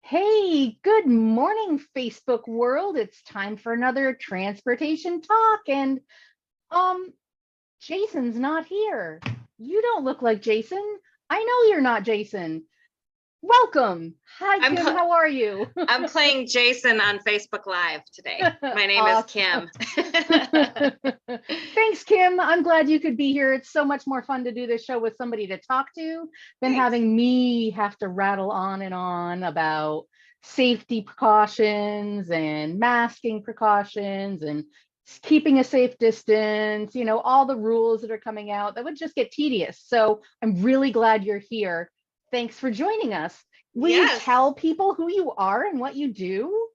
Hey, good morning, Facebook world. It's time for another transportation talk. And um, Jason's not here. You don't look like Jason. I know you're not Jason. Welcome. Hi, I'm Kim. pl- How are you? I'm playing Jason on Facebook Live today. My name is Awesome. Kim. Thanks, Kim. I'm glad you could be here. It's so much more fun to do this show with somebody to talk to than Thanks. having me have to rattle on and on about safety precautions and masking precautions and keeping a safe distance, all the rules that are coming out. That would just get tedious. So I'm really glad you're here. Thanks for joining us. Will you Yes. tell people who you are and what you do?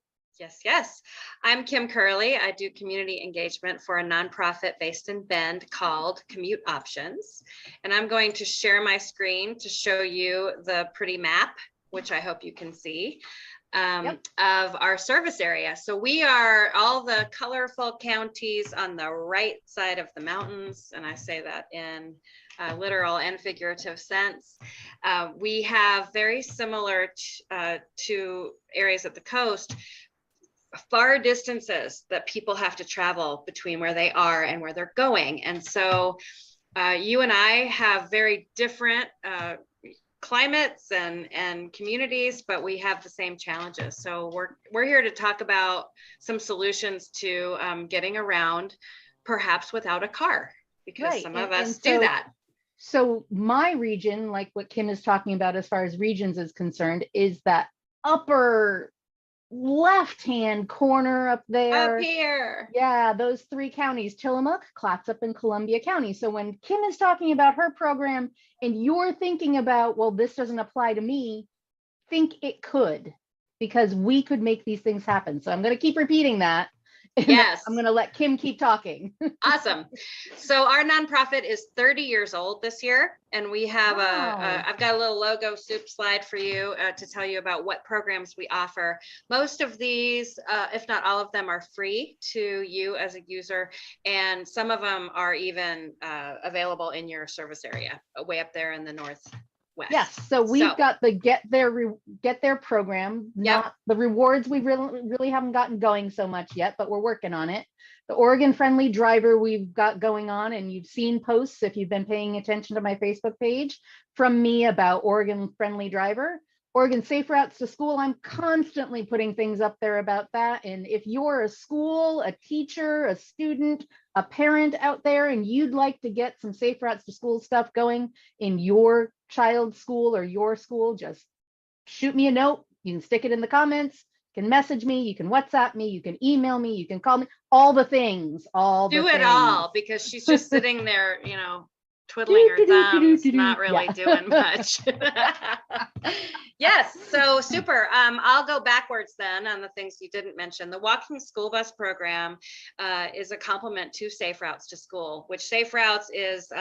Yes. I'm Kim Curley. I do community engagement for a nonprofit based in Bend called Commute Options. And I'm going to share my screen to show you the pretty map, which I hope you can see, of our service area. So we are all the colorful counties on the right side of the mountains. And I say that in literal and figurative sense. We have very similar to areas at the coast, far distances that people have to travel between where they are and where they're going. And so you and I have very different climates and communities, but we have the same challenges. So we're here to talk about some solutions to getting around, perhaps without a car, because some of us do that. So my region, like what Kim is talking about as far as regions is concerned, is that upper left-hand corner up there. Up here. Yeah, those three counties, Tillamook, Clatsop, and Columbia County. So when Kim is talking about her program and you're thinking about, well, this doesn't apply to me, think it could, because we could make these things happen. So I'm going to keep repeating that. Yes. I'm going to let Kim keep talking. Awesome. So our nonprofit is 30 years old this year, and we have I've got a little logo soup slide for you to tell you about what programs we offer. Most of these, if not all of them, are free to you as a user, and some of them are even available in your service area, way up there in the north. Yes, so we've got the get there program. Not the rewards, we really haven't gotten going so much yet, but we're working on it. The Oregon Friendly Driver we've got going on, and you've seen posts if you've been paying attention to my Facebook page from me about Oregon Friendly Driver. Oregon Safe Routes to School, I'm constantly putting things up there about that. And if you're a school, a teacher, a student, a parent out there, and you'd like to get some Safe Routes to School stuff going in your child's school or your school, just shoot me a note. You can stick it in the comments, you can message me, you can WhatsApp me, you can email me, you can call me, all the things, do it all, because she's just sitting there, twiddling her thumbs, not really doing much. Yes, so super. I'll go backwards then on the things you didn't mention. The walking school bus program is a complement to Safe Routes to School, which Safe Routes is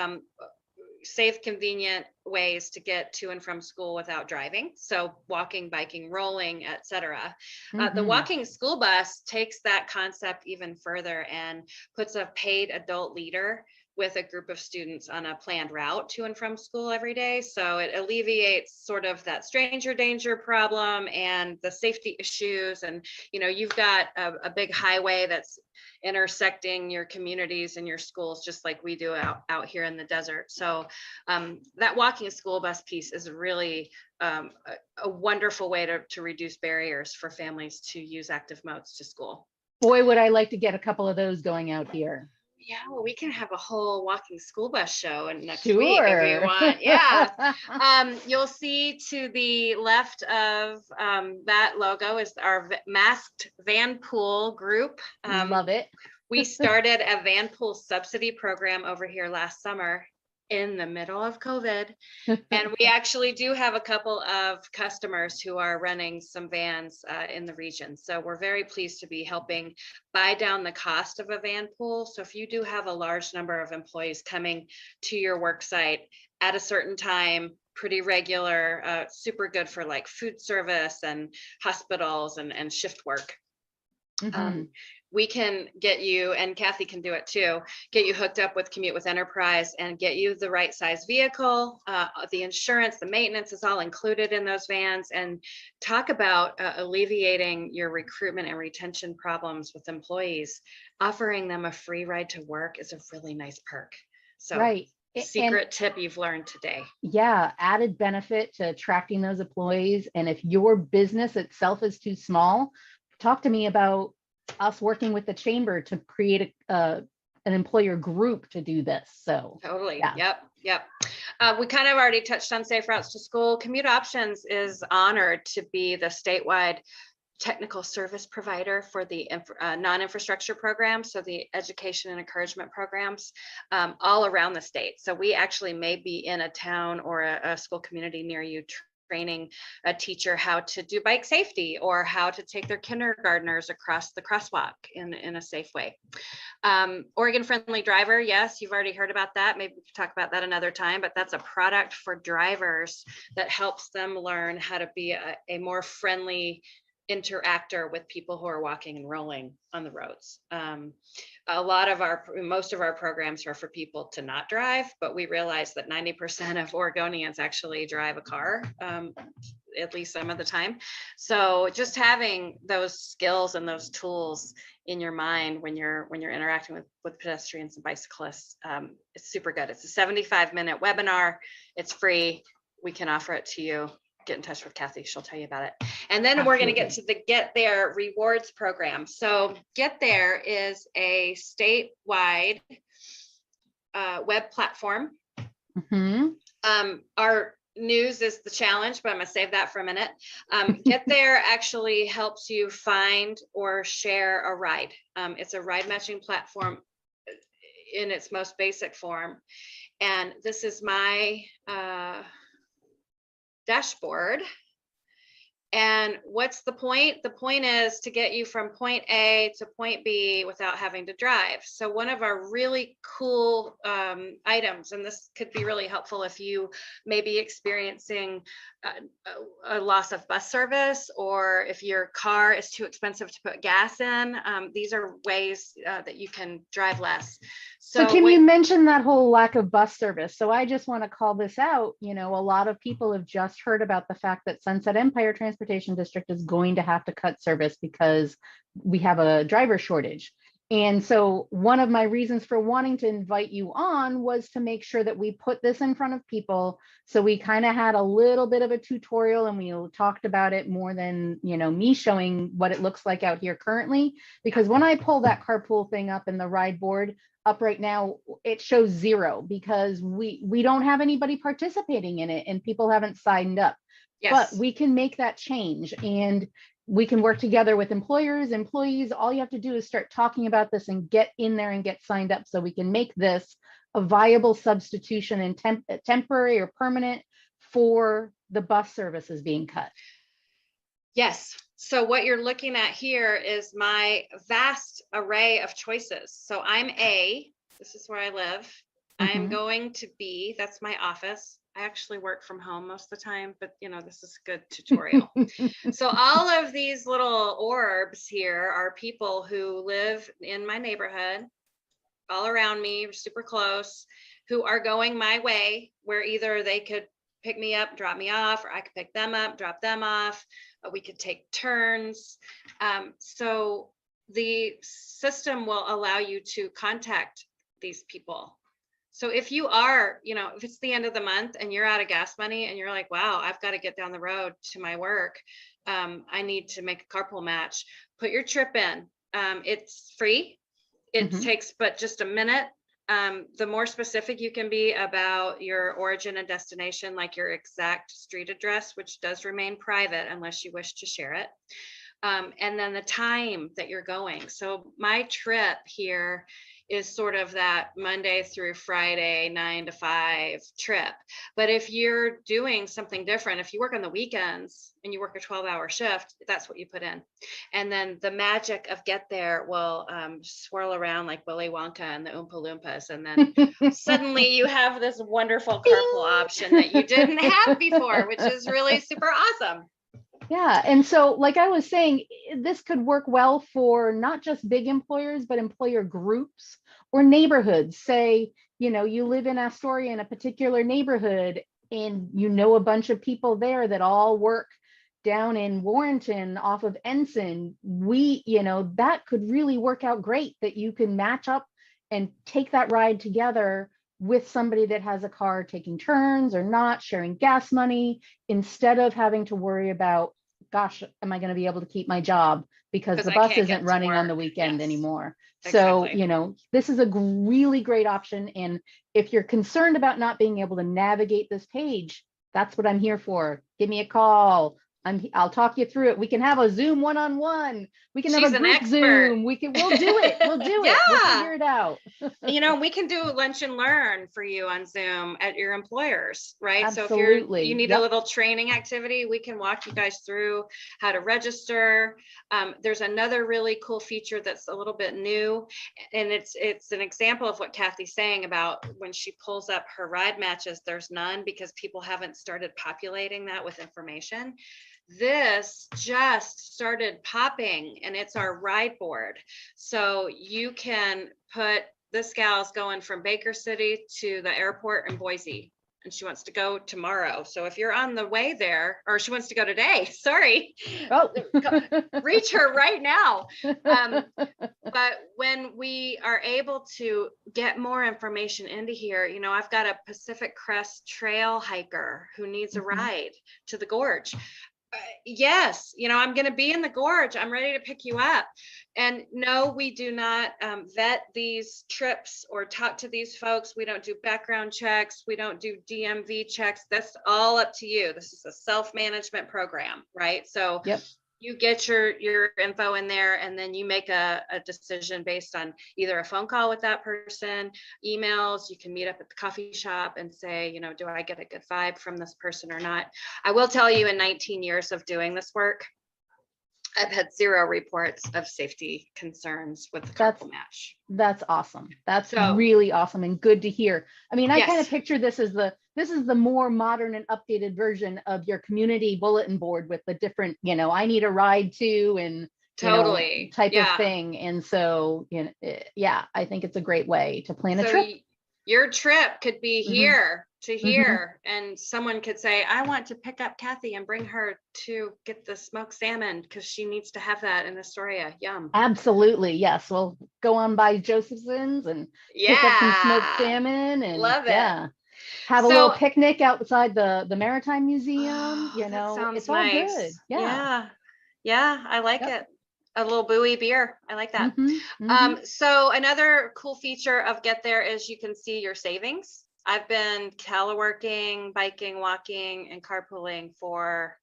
safe, convenient ways to get to and from school without driving. So walking, biking, rolling, etc. The walking school bus takes that concept even further and puts a paid adult leader with a group of students on a planned route to and from school every day. So it alleviates sort of that stranger danger problem and the safety issues. And, you've got a big highway that's intersecting your communities and your schools, just like we do out here in the desert. So that walking school bus piece is really a wonderful way to reduce barriers for families to use active modes to school. Boy, would I like to get a couple of those going out here. Yeah, well, we can have a whole walking school bus show next week if you want. Yeah. You'll see to the left of that logo is our masked vanpool group. Love it. We started a vanpool subsidy program over here last summer in the middle of COVID. And we actually do have a couple of customers who are running some vans in the region. So we're very pleased to be helping buy down the cost of a van pool. So if you do have a large number of employees coming to your work site at a certain time, pretty regular, super good for like food service and hospitals and shift work. we can get you, and Kathy can do it too, get you hooked up with Commute with Enterprise and get you the right size vehicle. The insurance, the maintenance is all included in those vans, and talk about alleviating your recruitment and retention problems with employees. Offering them a free ride to work is a really nice perk. So right. Secret tip you've learned today. Yeah, added benefit to attracting those employees. And if your business itself is too small, talk to me about us working with the chamber to create an employer group to do this. So totally. Yeah. Yep. We kind of already touched on Safe Routes to School. Commute Options is honored to be the statewide technical service provider for the non-infrastructure programs, so the education and encouragement programs all around the state. So we actually may be in a town or a school community near you training a teacher how to do bike safety or how to take their kindergartners across the crosswalk in a safe way. Oregon Friendly Driver, yes, you've already heard about that. Maybe we could talk about that another time, but that's a product for drivers that helps them learn how to be a more friendly interactor with people who are walking and rolling on the roads. Most of our programs are for people to not drive, but we realize that 90% of Oregonians actually drive a car, at least some of the time. So just having those skills and those tools in your mind when you're interacting with pedestrians and bicyclists, it's super good. It's a 75-minute webinar. It's free. We can offer it to you. Get in touch with Kathy. She'll tell you about it. And then We're going to get to the Get There rewards program. So Get There is a statewide web platform. Our news is the challenge, but I'm going to save that for a minute. Get There actually helps you find or share a ride. It's a ride matching platform in its most basic form. And this is my dashboard. And what's the point? The point is to get you from point A to point B without having to drive. So one of our really cool items, and this could be really helpful if you may be experiencing a loss of bus service, or if your car is too expensive to put gas in. These are ways that you can drive less. So Kim, you mentioned that whole lack of bus service. So I just want to call this out. You know, a lot of people have just heard about the fact that Sunset Empire Transportation District is going to have to cut service because we have a driver shortage. And so one of my reasons for wanting to invite you on was to make sure that we put this in front of people. So we kind of had a little bit of a tutorial, and we talked about it more than, you know, me showing what it looks like out here currently. Because when I pull that carpool thing up in the ride board up right now, it shows 0 because we don't have anybody participating in it and people haven't signed up. Yes. But we can make that change, and we can work together with employers, employees. All you have to do is start talking about this and get in there and get signed up, so we can make this a viable substitution and temporary or permanent for the bus services being cut. Yes. So what you're looking at here is my vast array of choices. So I'm A, this is where I live. I'm going to B, that's my office. I actually work from home most of the time, but you know, this is a good tutorial. So all of these little orbs here are people who live in my neighborhood, all around me, super close, who are going my way, where either they could pick me up, drop me off, or I could pick them up, drop them off. We could take turns. So the system will allow you to contact these people. So if you are, you know, if it's the end of the month and you're out of gas money and you're like, wow, I've got to get down the road to my work. I need to make a carpool match. Put your trip in. It's free. It takes but just a minute. The more specific you can be about your origin and destination, like your exact street address, which does remain private unless you wish to share it. And then the time that you're going. So my trip here is sort of that Monday through Friday, 9 to 5 trip. But if you're doing something different, if you work on the weekends and you work a 12-hour shift, that's what you put in. And then the magic of Get There will swirl around like Willy Wonka and the Oompa Loompas. And then suddenly you have this wonderful carpool option that you didn't have before, which is really super awesome. Yeah. And so, like I was saying, this could work well for not just big employers, but employer groups or neighborhoods. Say, you live in Astoria in a particular neighborhood and you know a bunch of people there that all work down in Warrenton off of Ensign. That could really work out great, that you can match up and take that ride together with somebody that has a car, taking turns or not, sharing gas money, instead of having to worry about, gosh, am I going to be able to keep my job because Because the I bus can't isn't get to running on the work. weekend Yes, anymore. So, exactly. this is a really great option. And if you're concerned about not being able to navigate this page, that's what I'm here for. Give me a call. I'll talk you through it. We can have a Zoom one-on-one. We can have She's a an group expert. Zoom. We'll do it. We'll do it. We'll Yeah. figure it out. We can do lunch and learn for you on Zoom at your employers, right? So if you Absolutely. need a Yep. little training activity, we can walk you guys through how to register. There's another really cool feature that's a little bit new, and it's an example of what Kathy's saying about when she pulls up her ride matches, there's none because people haven't started populating that with information. This just started popping, and it's our ride board. So you can put, this gal's going from Baker City to the airport in Boise, and she wants to go tomorrow. So if you're on the way there, or she wants to go today, sorry, Oh. reach her right now. But when we are able to get more information into here, I've got a Pacific Crest Trail hiker who needs a ride to the gorge. Yes, I'm going to be in the gorge. I'm ready to pick you up. And no, we do not vet these trips or talk to these folks. We don't do background checks. We don't do DMV checks. That's all up to you. This is a self-management program, right? So Yep. you get your info in there, and then you make a decision based on either a phone call with that person, emails. You can meet up at the coffee shop and say, do I get a good vibe from this person or not? I will tell you, in 19 years of doing this work, I've had 0 reports of safety concerns with the carpool match. That's awesome. That's So, really awesome and good to hear. I mean, I kind of yes. picture this as this is the more modern and updated version of your community bulletin board with the different, I need a ride to, and Totally. type Yeah. of thing. And so, yeah, I think it's a great way to plan a trip. Your trip could be here to here, and someone could say, I want to pick up Kathy and bring her to get the smoked salmon because she needs to have that in Astoria. Yum. Absolutely. Yes. We'll go on by Josephson's and pick up some smoked salmon, and love it. Have a little picnic outside the Maritime Museum. That sounds it's all nice. good. Yeah. Yeah, I like it. A little buoy beer. I like that. So another cool feature of Get There is you can see your savings. I've been teleworking, biking, walking, and carpooling for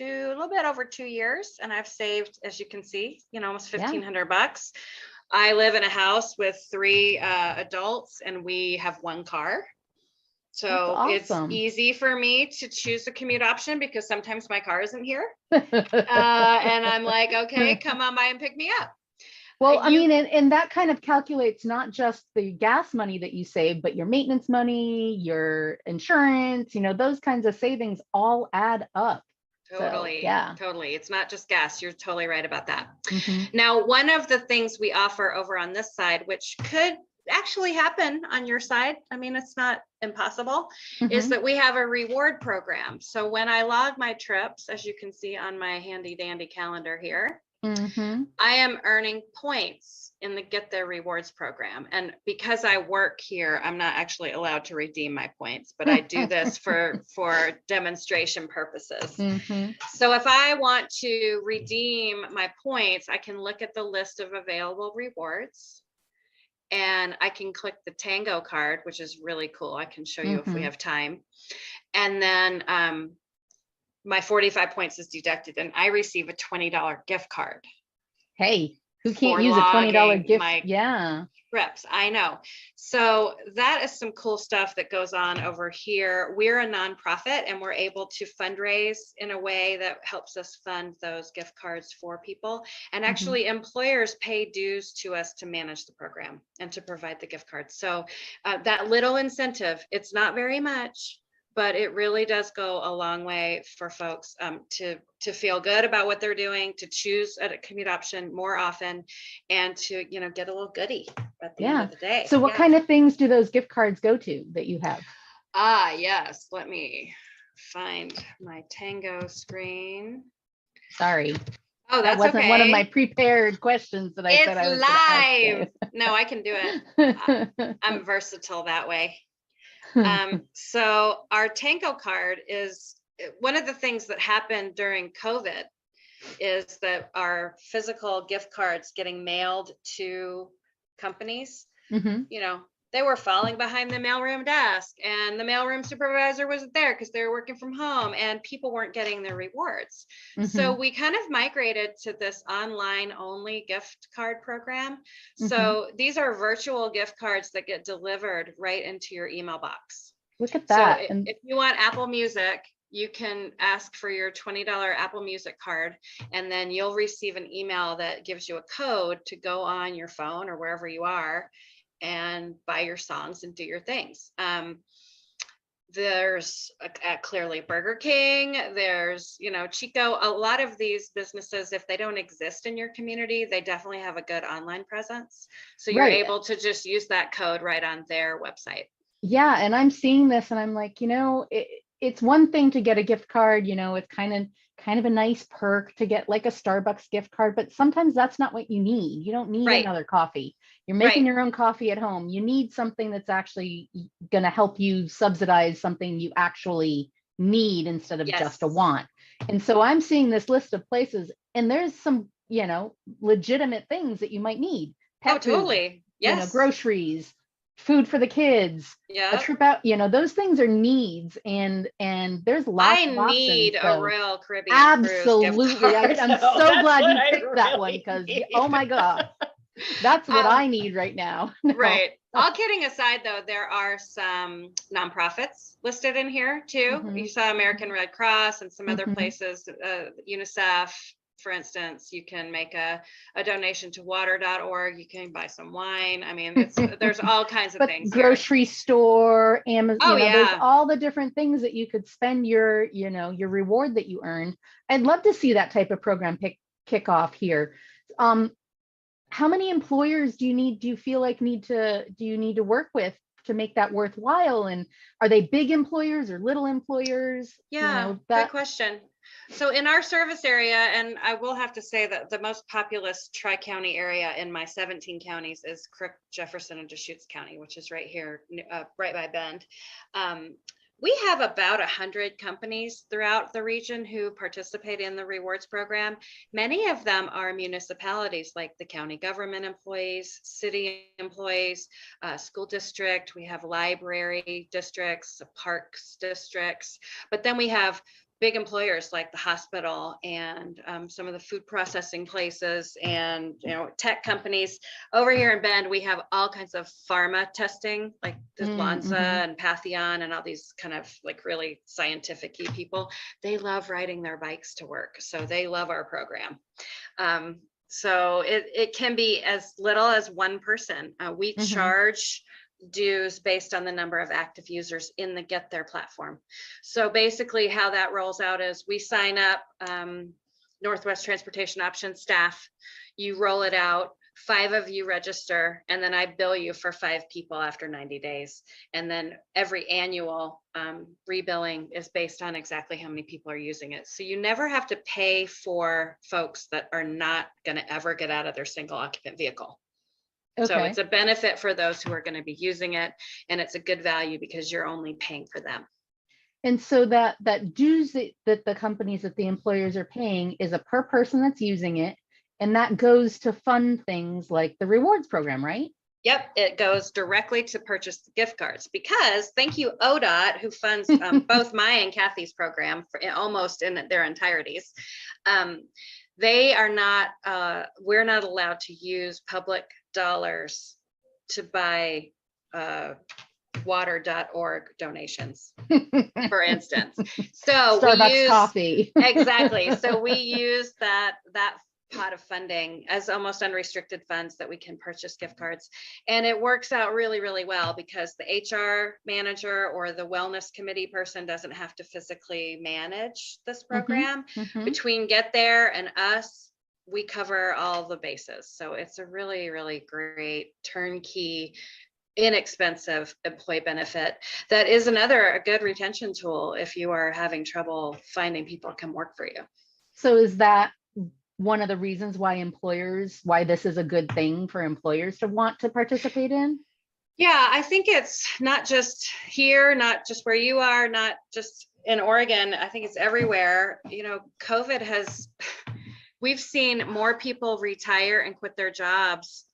a little bit over 2 years, and I've saved, as you can see, almost $1,500. I live in a house with 3 adults, and we have 1 car. So awesome. It's easy for me to choose a commute option because sometimes my car isn't here. And I'm like, okay, come on by and pick me up. Well, I mean, and that kind of calculates not just the gas money that you save, but your maintenance money, your insurance, those kinds of savings all add up. Totally. So, yeah. Totally. It's not just gas. You're totally right about that. Now, one of the things we offer over on this side, which could actually happen on your side, I mean, it's not impossible, is that we have a reward program. So when I log my trips, as you can see on my handy dandy calendar here, I am earning points in the Get There Rewards program. And because I work here, I'm not actually allowed to redeem my points, but I do this for demonstration purposes. So if I want to redeem my points, I can look at the list of available rewards, and I can click the Tango card, which is really cool. I can show you if we have time. And then my 45 points is deducted, and I receive a $20 gift card. Hey, who can't use a $20 gift? Trips. I know. So that is some cool stuff that goes on over here. We're a nonprofit, and we're able to fundraise in a way that helps us fund those gift cards for people. And actually employers pay dues to us to manage the program and to provide the gift cards. So that little incentive, it's not very much, but it really does go a long way for folks to feel good about what they're doing, to choose a commute option more often, and to, you know, get a little goodie at the end of the day. So what kind of things do those gift cards go to that you have? Yes, let me find my Tango screen. Sorry. Oh, that wasn't okay. One of my prepared questions that I said I was live. No, I can do it. I'm versatile that way. So our Tango card is one of the things that happened during COVID, is that our physical gift cards getting mailed to companies, you know, they were falling behind the mailroom desk, and the mailroom supervisor wasn't there because they were working from home, and people weren't getting their rewards. So we kind of migrated to this online only gift card program. So these are virtual gift cards that get delivered right into your email box. Look at that. So if you want Apple Music, you can ask for your $20 Apple Music card, and then you'll receive an email that gives you a code to go on your phone or wherever you are and buy your songs and do your things. There's clearly Burger King, there's, you know, Chico. A lot of these businesses, if they don't exist in your community, they definitely have a good online presence. So you're able to just use that code right on their website. Yeah, and I'm seeing this and I'm like, you know, it's one thing to get a gift card, you know, it's kind of a nice perk to get like a Starbucks gift card, but sometimes that's not what you need. You don't need another coffee. You're making your own coffee at home. You need something that's actually going to help you subsidize something you actually need instead of just a want. And so I'm seeing this list of places, and there's some, you know, legitimate things that you might need. Pet food, totally. You know, groceries, food for the kids, a trip out, you know, those things are needs, and there's lots of options. I need a real Caribbean absolutely cruise gift card. I'm so glad you picked that one, because oh my god, that's what I need right now. Right. All kidding aside, though, there are some nonprofits listed in here too. You saw American Red Cross and some other places, UNICEF. For instance, you can make a donation to water.org. You can buy some wine. I mean, there's all kinds of things. Grocery store, Amazon, there's all the different things that you could spend your, you know, your reward that you earned. I'd love to see that type of program kick off here. How many employers do you feel like do you need to work with to make that worthwhile? And are they big employers or little employers? Yeah, good question. So in our service area, and I will have to say that the most populous tri-county area in my 17 counties is Crook, Jefferson, and Deschutes County, which is right here, right by Bend. We have about 100 companies throughout the region who participate in the rewards program. Many of them are municipalities, like the county government employees, city employees, school district. We have library districts, parks districts, but then we have big employers like the hospital and some of the food processing places and, you know, tech companies. Over here in Bend, we have all kinds of pharma testing, like Lonza and Patheon and all these kind of like really scientific-y people. They love riding their bikes to work, so they love our program. So it can be as little as one person. We charge dues based on the number of active users in the Get There platform. So basically how that rolls out is we sign up Northwest Transportation Options staff, you roll it out, 5 of you register, and then I bill you for 5 people after 90 days. And then every annual rebilling is based on exactly how many people are using it. So you never have to pay for folks that are not going to ever get out of their single occupant vehicle. So it's a benefit for those who are going to be using it, and it's a good value because you're only paying for them. And so that dues that the companies, that the employers are paying, is a per person that's using it, and that goes to fund things like the rewards program, right? Yep, it goes directly to purchase the gift cards, because thank you ODOT, who funds both my and Kathy's program for almost in their entireties. They are not, we're not allowed to use public dollars to buy water.org donations, for instance. So Starbucks coffee. Exactly. So we use that pot of funding as almost unrestricted funds that we can purchase gift cards. And it works out really, really well because the HR manager or the wellness committee person doesn't have to physically manage this program. Between Get There and us, we cover all the bases. So it's a really, really great turnkey, inexpensive employee benefit that is a good retention tool if you are having trouble finding people to come work for you. So is that one of the reasons why this is a good thing for employers to want to participate in? Yeah, I think it's not just here, not just where you are, not just in Oregon. I think it's everywhere. You know, we've seen more people retire and quit their jobs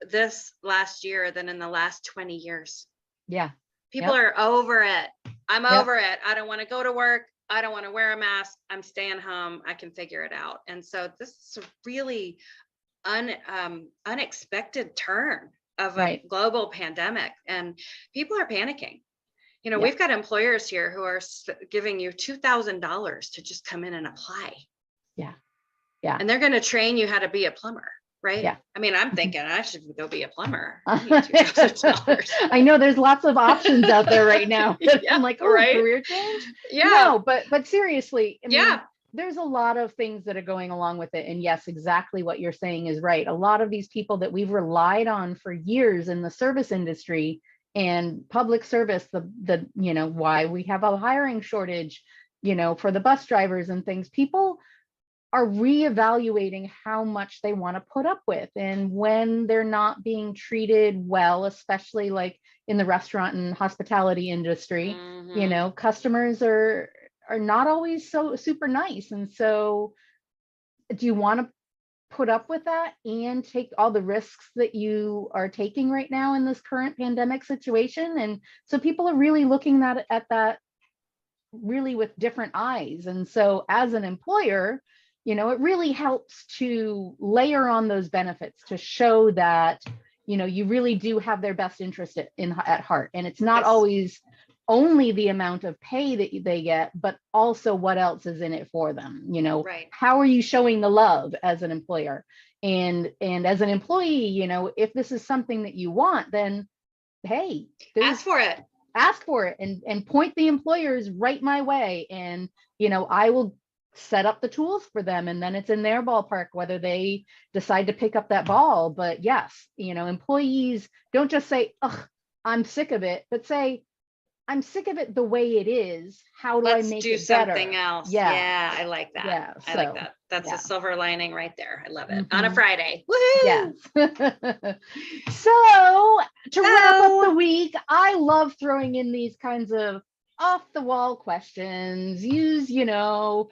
this last year than in the last 20 years. Yeah. People are over it. I'm over it. I don't want to go to work. I don't want to wear a mask. I'm staying home. I can figure it out. And so this is a really unexpected turn of a global pandemic, and people are panicking. You know, we've got employers here who are giving you $2,000 to just come in and apply. Yeah. Yeah. And they're going to train you how to be a plumber. Right. Yeah. I mean, I'm thinking I should go be a plumber. I know there's lots of options out there right now. I'm like, oh, career change. Yeah. No, but seriously, I mean, there's a lot of things that are going along with it. And yes, exactly what you're saying is right. A lot of these people that we've relied on for years in the service industry and public service, the you know, why we have a hiring shortage, you know, for the bus drivers and things, people are reevaluating how much they want to put up with. And when they're not being treated well, especially like in the restaurant and hospitality industry, you know, customers are not always so super nice. And so do you want to put up with that and take all the risks that you are taking right now in this current pandemic situation? And so people are really looking at that really with different eyes. And so as an employer, you know, it really helps to layer on those benefits to show that, you know, you really do have their best interest at heart. And it's not always only the amount of pay that they get, but also what else is in it for them. You know, how are you showing the love as an employer? And as an employee, you know, if this is something that you want, then hey, ask for it and point the employers right my way. And, you know, I will set up the tools for them, and then it's in their ballpark whether they decide to pick up that ball. But yes, you know, employees don't just say, "Ugh, I'm sick of it," but say, "I'm sick of it the way it is. How do I make it better?" Something else. Yeah, I like that. Yeah, I like that. That's a silver lining right there. I love it. On a Friday. Woohoo! Yes. So to wrap up the week, I love throwing in these kinds of off the wall questions. Use your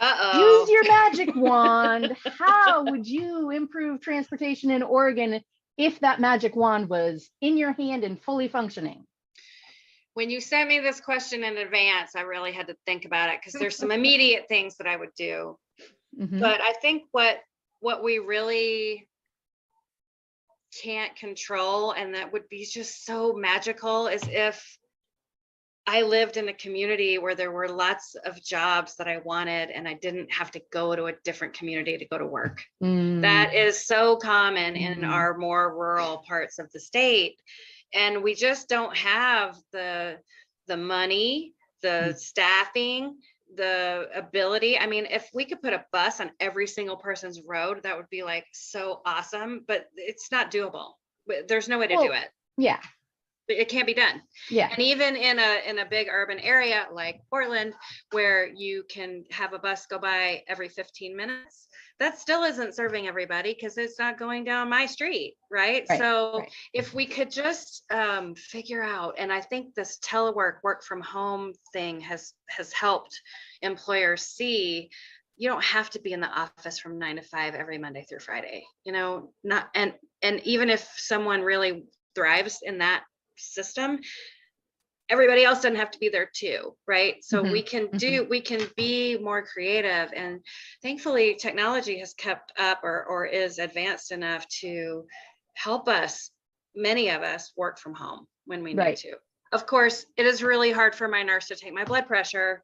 magic wand. How would you improve transportation in Oregon if that magic wand was in your hand and fully functioning? When you sent me this question in advance, I really had to think about it because there's some immediate things that I would do. But I think what we really can't control, and that would be just so magical, is if I lived in a community where there were lots of jobs that I wanted and I didn't have to go to a different community to go to work. That is so common in our more rural parts of the state. And we just don't have the money, the staffing, the ability. I mean, if we could put a bus on every single person's road, that would be like so awesome, but it's not doable. There's no way to do it. Yeah. It can't be done. Yeah. And even in a big urban area like Portland, where you can have a bus go by every 15 minutes, that still isn't serving everybody because it's not going down my street, right? So if we could just figure out, and I think this work from home thing has helped employers see, you don't have to be in the office from 9 to 5 every Monday through Friday, you know, and even if someone really thrives in that system, everybody else doesn't have to be there too, right? So we can be more creative, and thankfully technology has kept up or is advanced enough to help us, many of us, work from home when we need to. Of course, it is really hard for my nurse to take my blood pressure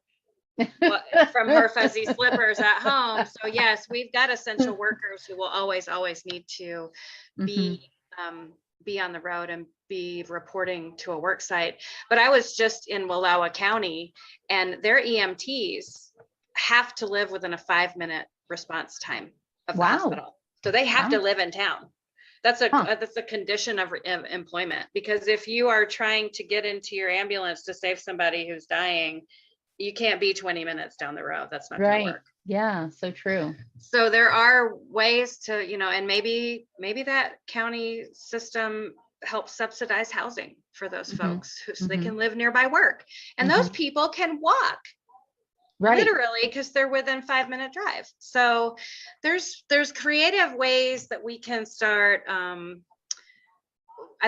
from her fuzzy slippers at home. So yes, we've got essential workers who will always need to be be on the road and be reporting to a work site. But I was just in Wallowa County, and their EMTs have to live within a 5-minute response time of the hospital. So they have to live in town. That's a condition of employment, because if you are trying to get into your ambulance to save somebody who's dying, you can't be 20 minutes down the road. That's not going to work. Yeah, so true. So there are ways to, you know, and maybe that county system helps subsidize housing for those folks so they can live nearby work. And those people can walk. Literally, because they're within 5-minute drive. So there's creative ways that we can start. I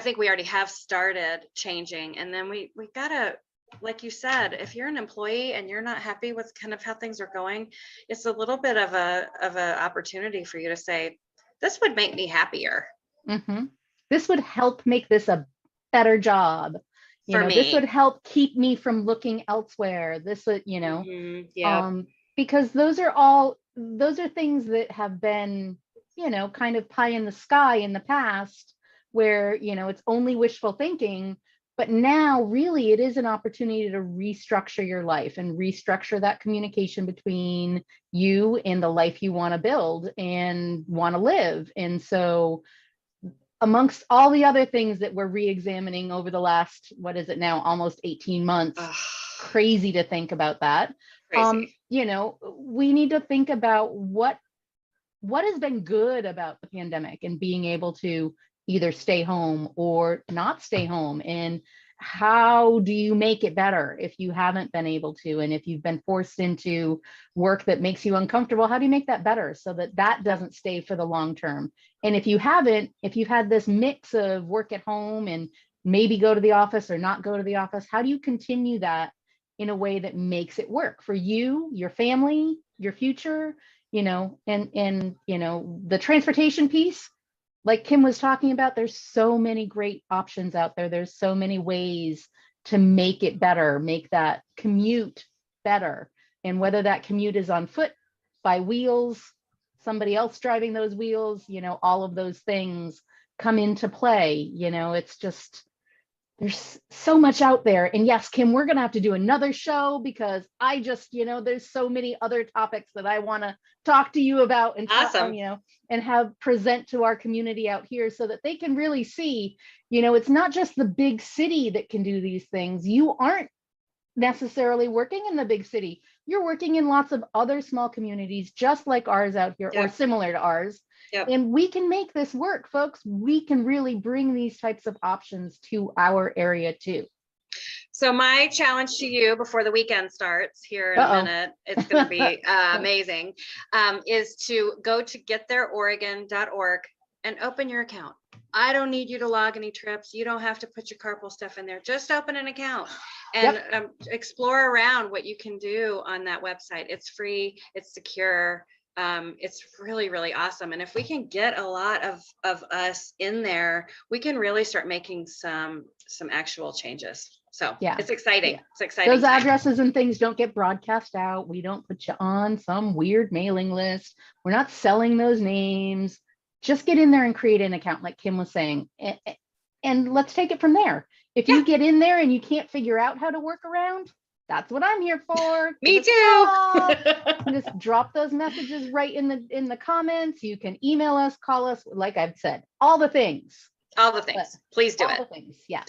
think we already have started changing, and then we gotta, like you said, if you're an employee and you're not happy with kind of how things are going, it's a little bit of a opportunity for you to say, this would make me happier. This would help make this a better job. You know, this would help keep me from looking elsewhere. This would, you know, because those are things that have been, you know, kind of pie in the sky in the past, where, you know, it's only wishful thinking. But now really it is an opportunity to restructure your life and restructure that communication between you and the life you want to build and want to live. And so amongst all the other things that we're re-examining over the last, what is it now, almost 18 months, crazy to think about that. You know, we need to think about what has been good about the pandemic and being able to either stay home or not stay home, and how do you make it better if you haven't been able to, and if you've been forced into work that makes you uncomfortable, how do you make that better so that that doesn't stay for the long term? And if you haven't, if you've had this mix of work at home and maybe go to the office or not go to the office, how do you continue that in a way that makes it work for you, your family, your future, you know? And you know, the transportation piece, like Kim was talking about, there's so many great options out there. There's so many ways to make it better, make that commute better. And whether that commute is on foot, by wheels, somebody else driving those wheels, you know, all of those things come into play. You know, it's just, there's so much out there. And yes, Kim, we're going to have to do another show, because I just, you know, there's so many other topics that I want to talk to you about and you know, and have present to our community out here so that they can really see, you know, it's not just the big city that can do these things. You aren't necessarily working in the big city. You're working in lots of other small communities just like ours out here, or similar to ours. And we can make this work, folks. We can really bring these types of options to our area too. So my challenge to you before the weekend starts here in a minute, it's going to be amazing, is to go to gettthereoregon.org and open your account. I don't need you to log any trips. You don't have to put your carpool stuff in there. Just open an account and explore around what you can do on that website. It's free, it's secure. It's really, really awesome. And if we can get a lot of us in there, we can really start making some actual changes. So it's exciting. It's exciting. Those addresses and things don't get broadcast out. We don't put you on some weird mailing list. We're not selling those names. Just get in there and create an account, like Kim was saying, and let's take it from there. If you get in there and you can't figure out how to work around, that's what I'm here for. Me too. Just drop those messages right in the comments. You can email us, call us, like I've said, all the things. All the things. Please do it. All the things. Yeah.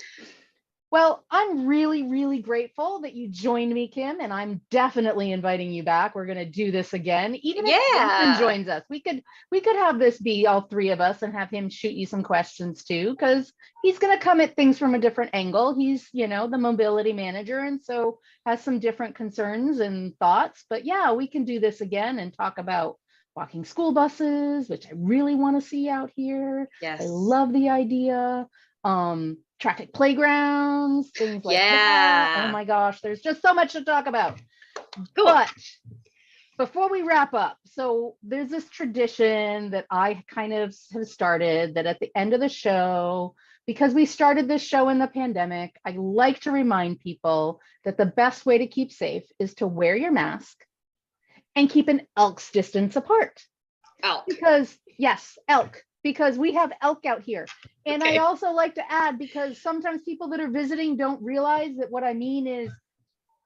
Well, I'm really, really grateful that you joined me, Kim, and I'm definitely inviting you back. We're going to do this again. Even if Jason joins us, we could have this be all three of us and have him shoot you some questions too, because he's going to come at things from a different angle. He's, you know, the mobility manager, and so has some different concerns and thoughts. But yeah, we can do this again and talk about walking school buses, which I really want to see out here. Yes. I love the idea. Traffic playgrounds, things like that. Oh my gosh, there's just so much to talk about. Cool. But before we wrap up, so there's this tradition that I kind of have started, that at the end of the show, because we started this show in the pandemic, I like to remind people that the best way to keep safe is to wear your mask and keep an elk's distance apart. Elk. Because yes, elk, because we have elk out here. And Okay. I also like to add, because sometimes people that are visiting don't realize that what I mean is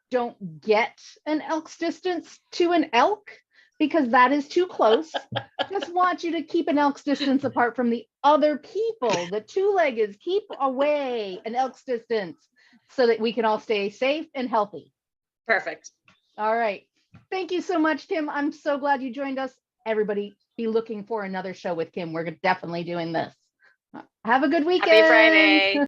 don't get an elk's distance to an elk, because that is too close. Just want you to keep an elk's distance apart from the other people. The two-leggeds, keep away an elk's distance so that we can all stay safe and healthy. Perfect. All right. Thank you so much, Kim. I'm so glad you joined us. Everybody be looking for another show with Kim. We're definitely doing this. Have a good weekend. Happy Friday.